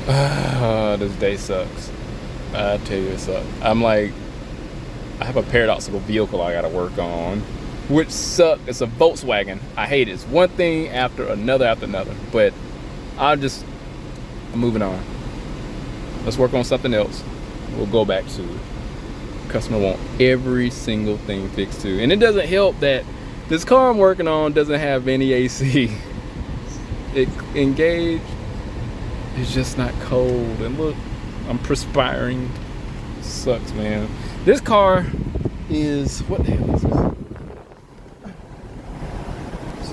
This day sucks. I tell you, it sucks. I'm like, I have a paradoxical vehicle I gotta work on, which sucks. It's a Volkswagen. I hate it. It's one thing after another after another. But I'm moving on. Let's work on something else. We'll go back to it. Customer want every single thing fixed too. And it doesn't help that this car I'm working on doesn't have any AC. It engaged. It's just not cold. And look, I'm perspiring. Sucks, man. This car is, what the hell is this?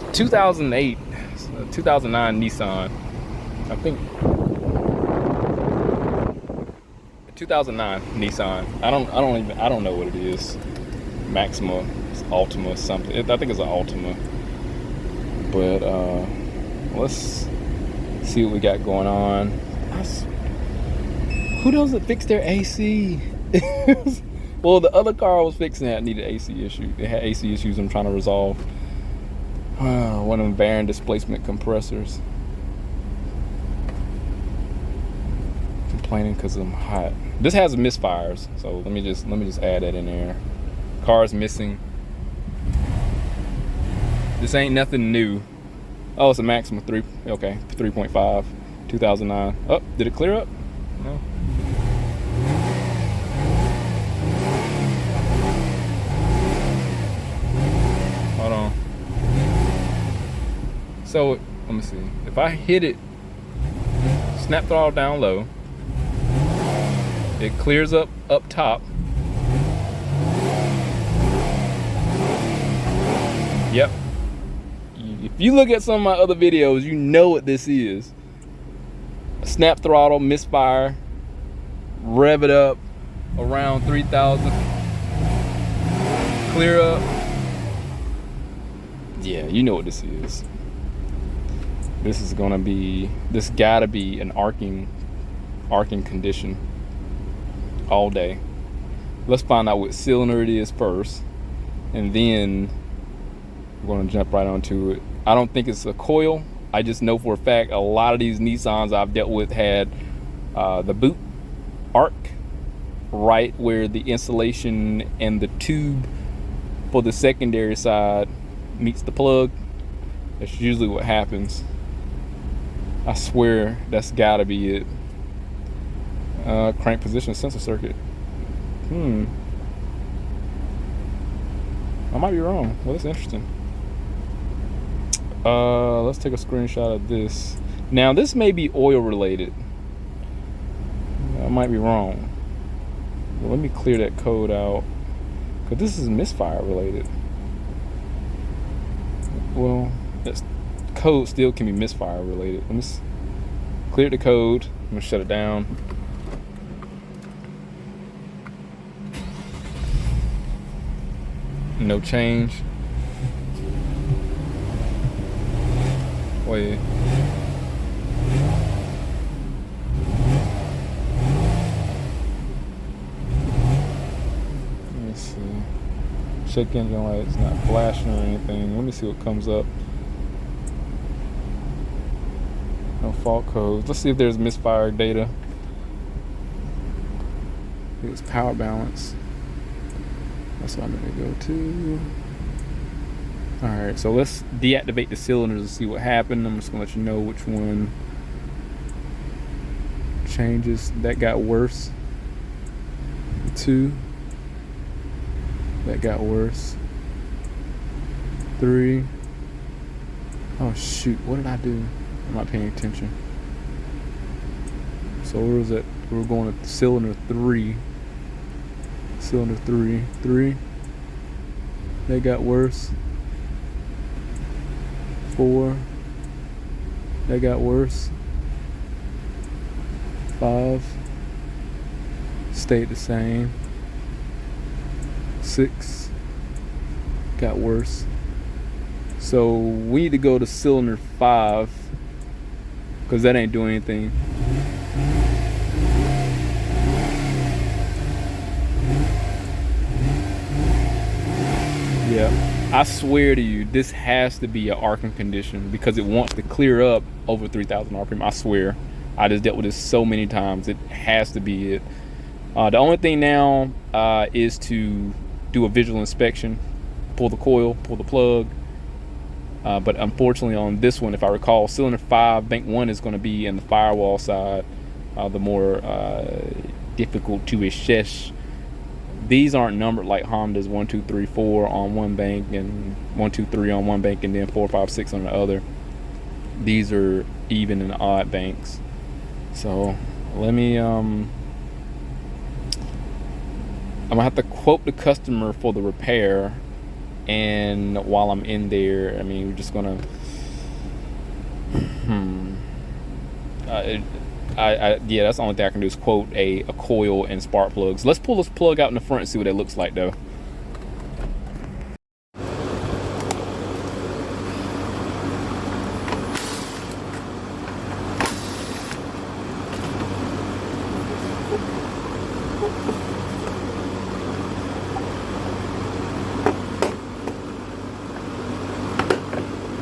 It's 2008, 2009 Nissan. I think 2009 Nissan. I don't know what it is. Maxima, Ultima, something. I think it's an Ultima. But let's see what we got going on. Who doesn't fix their AC? Well, the other car I was fixing that needed AC issue. It had AC issues I'm trying to resolve. One of them bearing displacement compressors. Complaining because I'm hot. This has misfires, so let me just add that in there. Car's missing. This ain't nothing new. Oh, it's a Maxima 3. Okay, 3.5, 2009. Oh, did it clear up? No. Hold on. So let me see. If I hit it, snap throttle down low, it clears up top. Yep. If you look at some of my other videos, you know what this is. Snap throttle, misfire, rev it up around 3,000, clear up. Yeah, you know what this is. This gotta be an arcing condition all day. Let's find out what cylinder it is first, and then we're gonna jump right onto it. I don't think it's a coil. I just know for a fact a lot of these Nissans I've dealt with had the boot arc right where the insulation and the tube for the secondary side meets the plug. That's usually what happens. I swear that's gotta be it. Crank position sensor circuit. I might be wrong. Well, that's interesting. Let's take a screenshot of this. Now, this may be oil related. I might be wrong. Well, let me clear that code out, because this is misfire related. Well, that code still can be misfire related. Let me clear the code. I'm gonna shut it down. No change. Wait. Let me see. Check engine light. It's not flashing or anything. Let me see what comes up. No fault codes. Let's see if there's misfire data. It's power balance. That's what I'm gonna go to. Alright, so let's deactivate the cylinders and see what happened. I'm just gonna let you know which one changes. That got worse. 2. That got worse. 3. Oh shoot, what did I do? I'm not paying attention. So where was that? We're going to cylinder 3. Cylinder 3. 3. That got worse. 4. That got worse. 5. Stayed the same. 6. Got worse. So we need to go to cylinder 5, because that ain't doing anything. Yeah, I swear to you, this has to be an arcing condition, because it wants to clear up over 3,000 RPM. I swear. I just dealt with this so many times. It has to be it. The only thing now is to do a visual inspection, pull the coil, pull the plug. But unfortunately on this one, if I recall, cylinder 5, bank 1 is going to be in the firewall side, the more difficult to assess. These aren't numbered like Honda's 1, 2, 3, 4 on one bank and 1, 2, 3 on one bank and then 4, 5, 6 on the other. These are even and odd banks. So let me I'm gonna have to quote the customer for the repair, and while I'm in there, I mean, we're just gonna yeah, that's the only thing I can do is quote a coil and spark plugs. Let's pull this plug out in the front and see what it looks like though.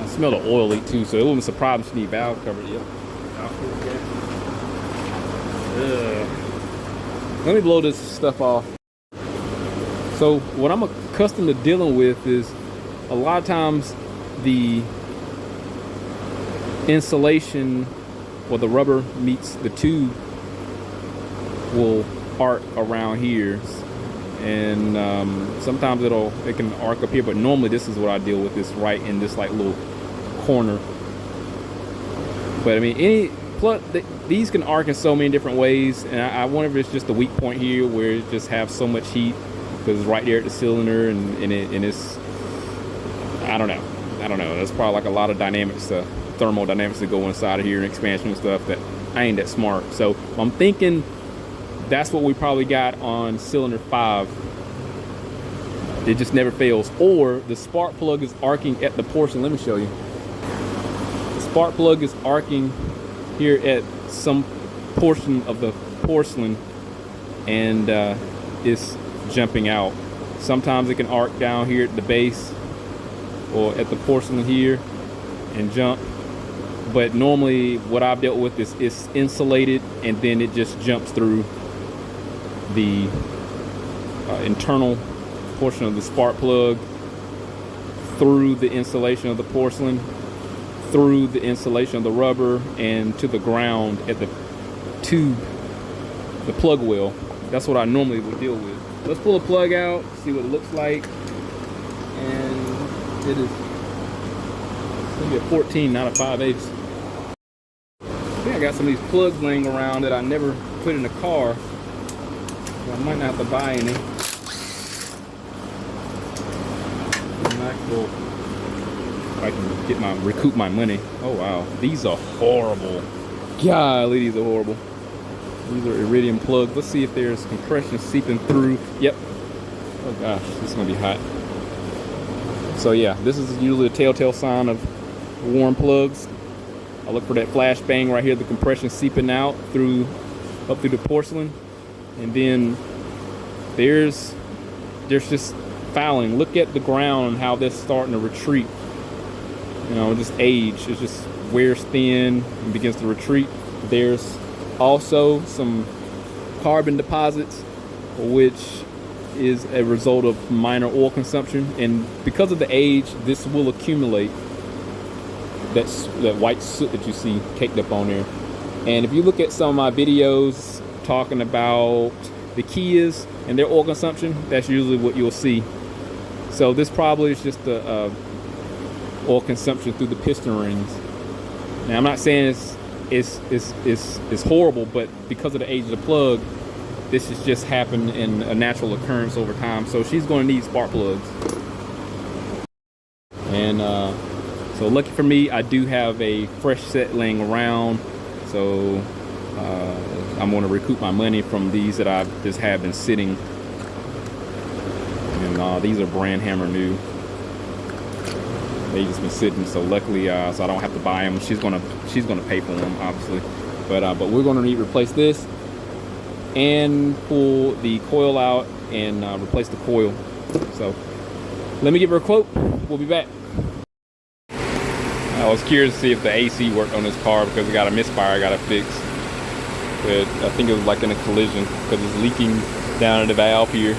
I smell the oil leak too, so it wouldn't surprise me if you need valve cover. Yep. Let me blow this stuff off. So what I'm accustomed to dealing with is a lot of times the insulation or the rubber meets the tube will arc around here, and sometimes it can arc up here, but normally this is what I deal with, this right in this like little corner. But I mean, these can arc in so many different ways, and I wonder if it's just the weak point here where it just have so much heat because it's right there at the cylinder, and it's I don't know. That's probably like a lot of dynamics, thermodynamics that go inside of here and expansion and stuff that I ain't that smart. So I'm thinking that's what we probably got on cylinder 5. It just never fails, or the spark plug is arcing at the portion. Let me show you. The spark plug is arcing here at some portion of the porcelain, and it's jumping out. Sometimes it can arc down here at the base or at the porcelain here and jump, but normally what I've dealt with is it's insulated and then it just jumps through the internal portion of the spark plug, through the insulation of the porcelain, through the insulation of the rubber, and to the ground at the tube, the plug well. That's what I normally would deal with. Let's pull a plug out, see what it looks like. And it is gonna be a 14, not a 5/8. I think I got some of these plugs laying around that I never put in the car, so I might not have to buy any. Cool. If I can recoup my money. Oh wow, these are horrible. Golly, these are horrible. These are iridium plugs. Let's see if there's compression seeping through. Yep. Oh gosh, this is gonna be hot. So yeah, this is usually a telltale sign of warm plugs. I look for that flash bang right here, the compression seeping out up through the porcelain, and then there's just fouling. Look at the ground and how that's starting to retreat. You know, just age. It just wears thin and begins to retreat. There's also some carbon deposits, which is a result of minor oil consumption, and because of the age, this will accumulate. That white soot that you see caked up on there. And if you look at some of my videos talking about the Kias and their oil consumption, that's usually what you'll see. So this probably is just the oil consumption through the piston rings. Now I'm not saying it's horrible, but because of the age of the plug, this has just happened in a natural occurrence over time. So she's going to need spark plugs. And so lucky for me, I do have a fresh set laying around. So I'm going to recoup my money from these that I just have been sitting. And these are brand hammer new. They just been sitting, so luckily, so I don't have to buy them. She's gonna pay for them, obviously. But we're gonna need to replace this and pull the coil out and replace the coil. So let me give her a quote. We'll be back. I was curious to see if the AC worked on this car because it got a misfire I gotta fix. but I think it was like in a collision because it's leaking down in the valve here.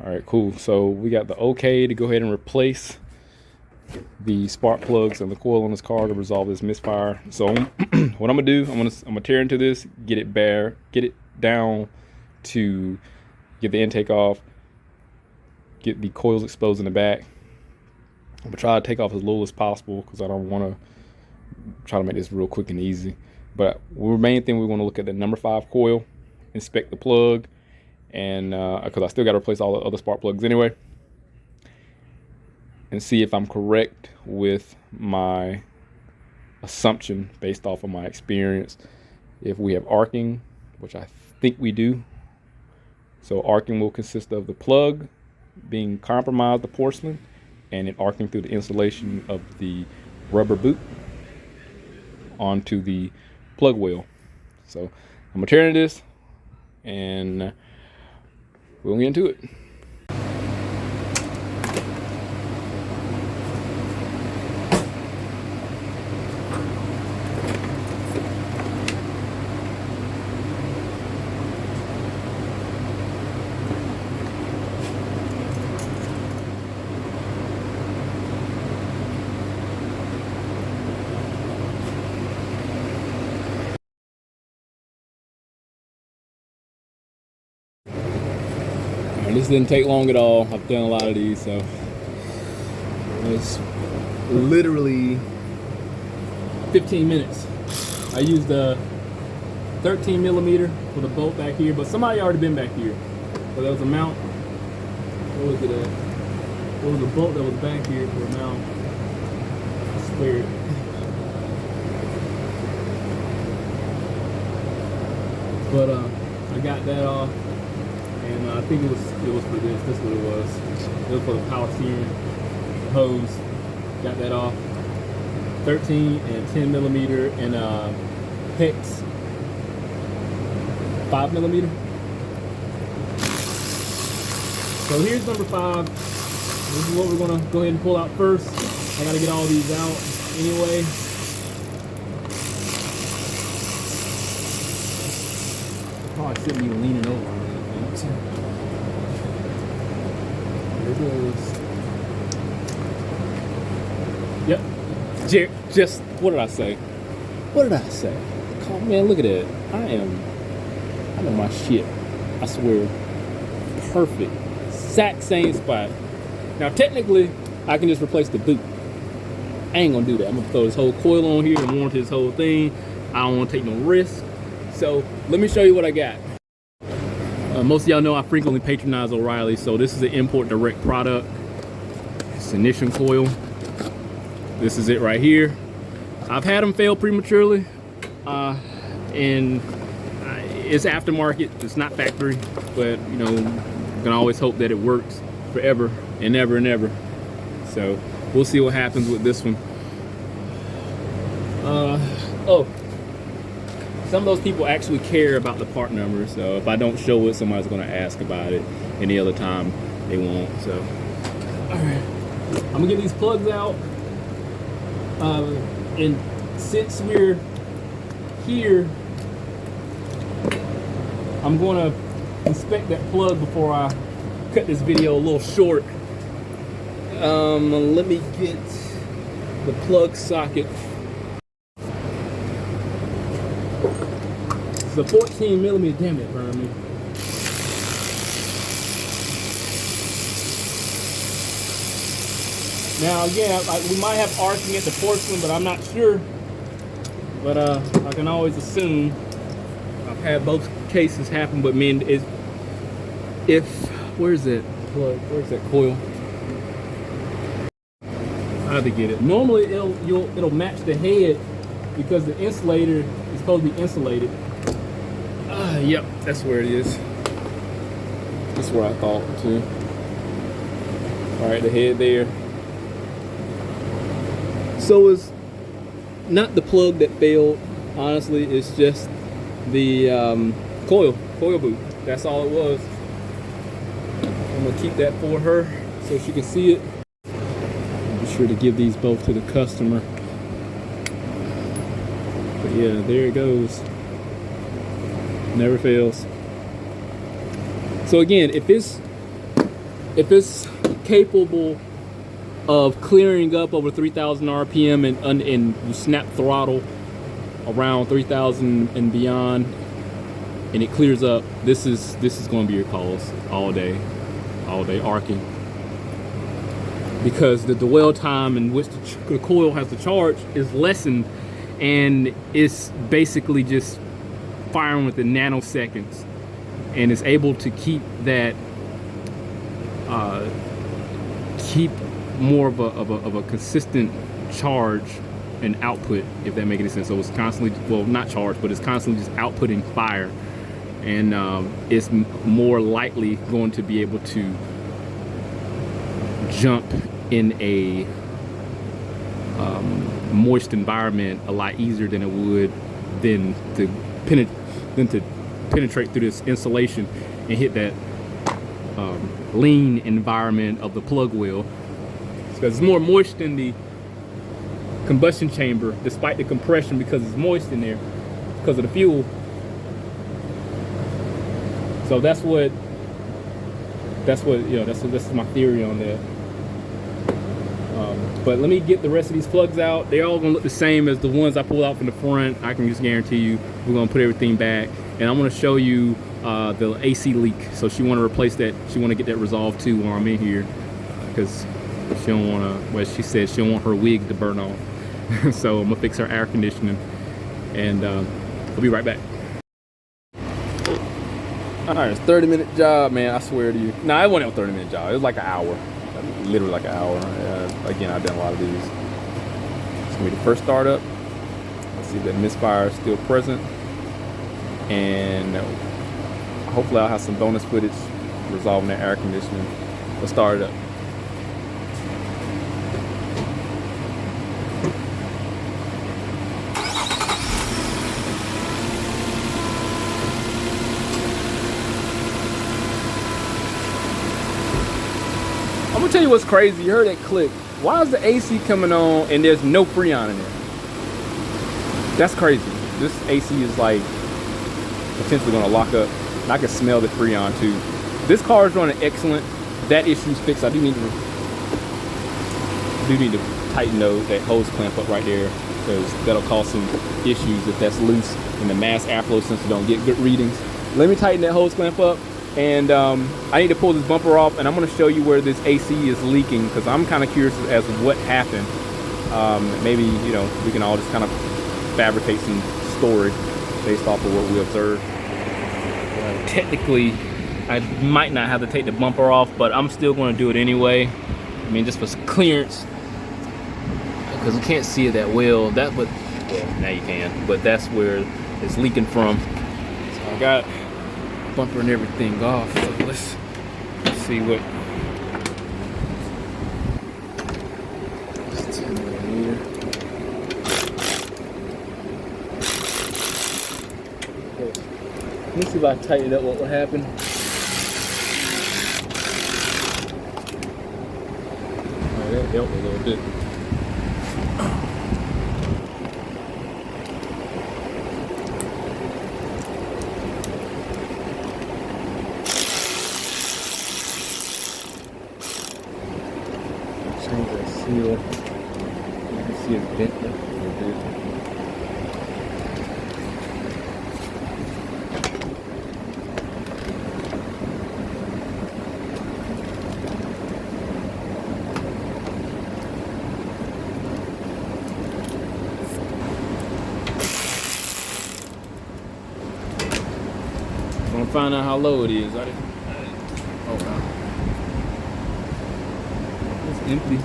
All right, cool. So we got the okay to go ahead and replace the spark plugs and the coil on this car to resolve this misfire. So what I'm gonna do, I'm gonna tear into this, get it down to get the intake off, get the coils exposed in the back. I'm gonna try to take off as little as possible because I don't want to try to make this real quick and easy. But the main thing, we want to look at the number 5 coil, inspect the plug, and because I still got to replace all the other spark plugs anyway, and see if I'm correct with my assumption based off of my experience. If we have arcing, which I think we do. So arcing will consist of the plug being compromised, the porcelain, and it arcing through the insulation of the rubber boot onto the plug well. So I'm gonna tear into this and we'll get into it. This didn't take long at all. I've done a lot of these, so it's literally 15 minutes. I used a 13 millimeter for the bolt back here, but somebody already been back here. So there was a mount. What was it at? There was a bolt that was back here for a mount. I swear. But I got that off. And I think it was for this. This is what it was. It was for the power steering hose. Got that off. 13 and 10 millimeter and hex 5 millimeter. So here's number 5. This is what we're gonna go ahead and pull out first. I gotta get all these out anyway. Probably shouldn't be leaning over on anything. There it goes. Yep. Just what did I say? What did I say? Oh man, look at that. I know my shit. I swear. Perfect. Exact same spot. Now technically, I can just replace the boot. I ain't gonna do that. I'm gonna throw this whole coil on here and warranty this whole thing. I don't wanna take no risk. So let me show you what I got. Most of y'all know I frequently patronize O'Reilly, so this is an import direct product. It's ignition coil. This is it right here. I've had them fail prematurely, and it's aftermarket. It's not factory, but you know, you can always hope that it works forever and ever and ever. So we'll see what happens with this one. Oh. Some of those people actually care about the part number, so if I don't show it, somebody's gonna ask about it. Any other time, they won't, so. All right, I'm gonna get these plugs out. And since we're here, I'm gonna inspect that plug before I cut this video a little short. Let me get the plug socket. It's a 14 millimeter, damn it, burned me. Now again, we might have arcing at the porcelain, but I'm not sure. But I can always assume. I've had both cases happen, but man, where's that plug? Where's that coil? I have to get it. Normally it'll match the head because the insulator is supposed to be insulated. Yep, that's where it is. That's where I thought too. All right, the head there. So not the plug that failed. Honestly, it's just the coil boot. That's all it was. I'm gonna keep that for her so she can see it. Be sure to give these both to the customer. But yeah, there it goes. Never fails. So again, if it's capable of clearing up over 3,000 RPM and you snap throttle around 3,000 and beyond, and it clears up, this is going to be your cause all day arcing, because the dwell time in which the coil has to charge is lessened, and it's basically just firing within nanoseconds, and it's able to keep that keep more of a consistent charge and output, if that makes any sense. So it's constantly, well, not charged, but it's constantly just outputting fire, and it's more likely going to be able to jump in a moist environment a lot easier than it would than to penetrate through this insulation and hit that lean environment of the plug wheel, because it's more moist in the combustion chamber despite the compression, because it's moist in there because of the fuel. So that's what you know, that's my theory on that. But let me get the rest of these plugs out. They're all gonna look the same as the ones I pulled out from the front. I can just guarantee you we're gonna put everything back, and I'm gonna show you the AC leak. So she want to replace that. She want to get that resolved too while I'm in here, because she don't want to, well, she said she don't want her wig to burn off. So I'm gonna fix her air conditioning, and I'll be right back. All right, it's a 30-minute job, man. I swear to you. Nah, it wasn't a 30-minute job. It was like an hour, literally like an hour. Again, I've done a lot of these. It's gonna be the first startup. Let's see if that misfire is still present, and hopefully I'll have some bonus footage resolving that air conditioning. Let's start it up. I'm gonna tell you what's crazy. You heard that click. Why is the AC coming on and there's no Freon in there? That's crazy. This AC is like potentially gonna lock up. And I can smell the Freon too. This car is running excellent. That issue's fixed. I do need to tighten that hose clamp up right there, because that'll cause some issues if that's loose and the mass airflow sensor don't get good readings. Let me tighten that hose clamp up, and I need to pull this bumper off, and I'm going to show you where this AC is leaking, because I'm kind of curious as to what happened. Maybe, you know, we can all just kind of fabricate some story based off of what we observed. Technically, I might not have to take the bumper off, but I'm still going to do it anyway. I mean, just for clearance, because you can't see it that well. Well, now you can, but that's where it's leaking from. So I got bumper and everything off. So let's see what. Let me see if I tighten it up, what will happen. Alright, that helped a little bit. Change that seal. You can see it bent up a little bit. I'm gonna find out how low it is. Oh wow. It's empty.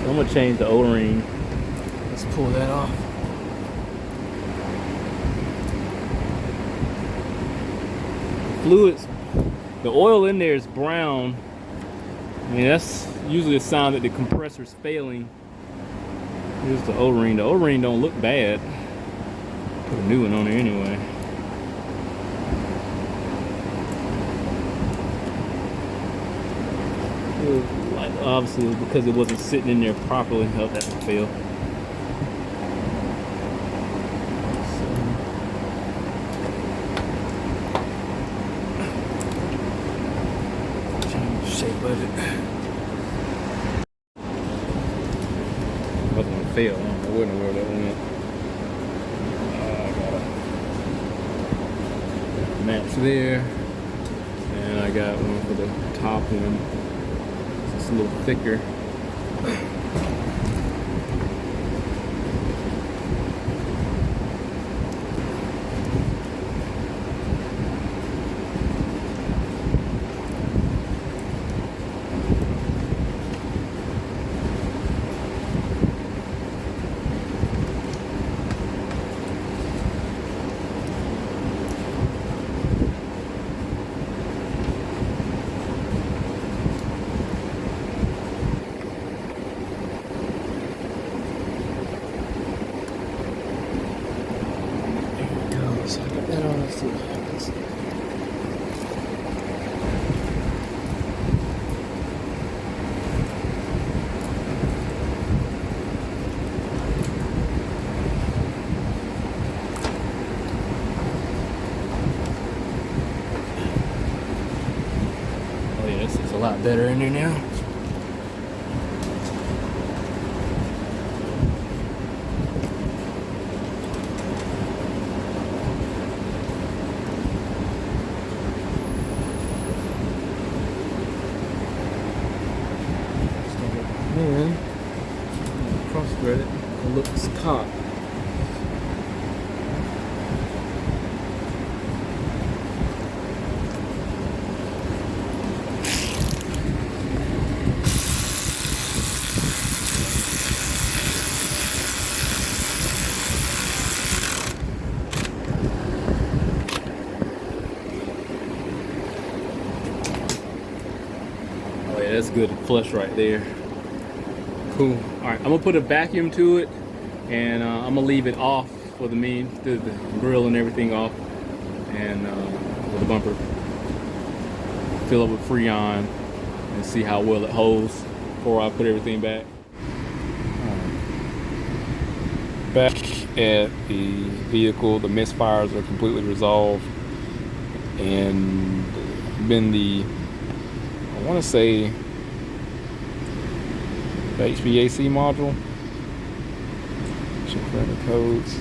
So I'm gonna change the O-ring. Let's pull that off. Fluids, the oil in there is brown. I mean, that's usually a sign that the compressor's failing. Here's the O-ring. The O-ring don't look bad. Put a new one on there anyway. Like, obviously, because it wasn't sitting in there properly, helped that to fail. Change the shape of it. That's gonna fail. I don't know where that went. I got a match there, and I got one for the top one. It's a little thicker. So I got that on the foot. Oh yeah, this is a lot better in there now. And cross thread it, it looks taut. Oh yeah, that's good flush right there. Cool. All right, I'm gonna put a vacuum to it, and I'm gonna leave it off for the grill and everything off, and with the bumper. Fill it with Freon and see how well it holds before I put everything back. Back at the vehicle, the misfires are completely resolved, and been I want to say, the HVAC module. Check for the codes.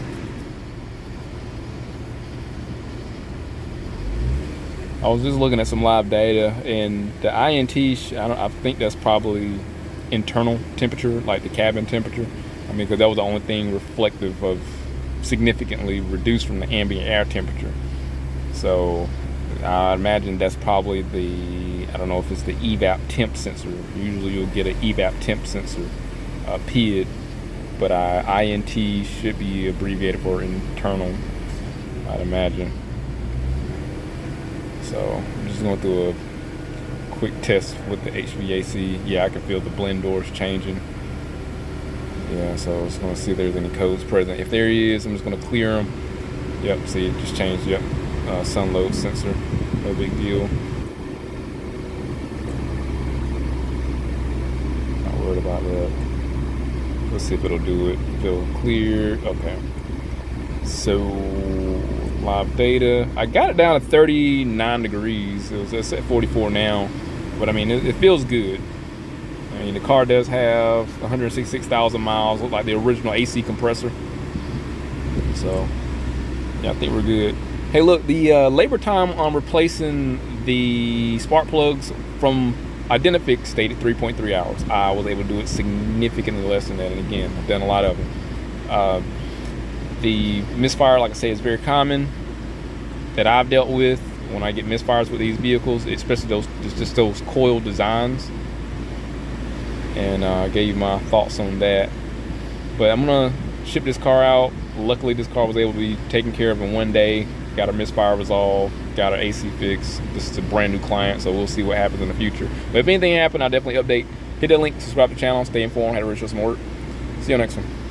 I was just looking at some live data, and the INT, I think that's probably internal temperature, like the cabin temperature. I mean, because that was the only thing reflective of significantly reduced from the ambient air temperature. So I imagine that's probably I don't know if it's the evap temp sensor. Usually you'll get an evap temp sensor, PID, but INT should be abbreviated for internal, I'd imagine. So I'm just going through a quick test with the HVAC. Yeah, I can feel the blend doors changing. Yeah, so I'm just going to see if there's any codes present. If there is, I'm just going to clear them. Yep, see, it just changed. Yep, sun load sensor, no big deal. Not worried about that. Let's see if it'll do it. Feel clear. Okay. So live data. I got it down to 39 degrees. It's at 44 now, but I mean it feels good. I mean the car does have 166,000 miles. Look like the original AC compressor. So yeah, I think we're good. Hey, look, the labor time on replacing the spark plugs from Identifix stated 3.3 hours. I was able to do it significantly less than that, and again, I've done a lot of them. The misfire, like I say, is very common that I've dealt with when I get misfires with these vehicles, especially those coil designs. and gave you my thoughts on that. But I'm gonna ship this car out. Luckily, this car was able to be taken care of in one day. Got our misfire resolved, got our AC fixed. This is a brand new client, so we'll see what happens in the future. But if anything happens, I'll definitely update. Hit that link, subscribe to the channel, stay informed, how to reach us some work. See you next one.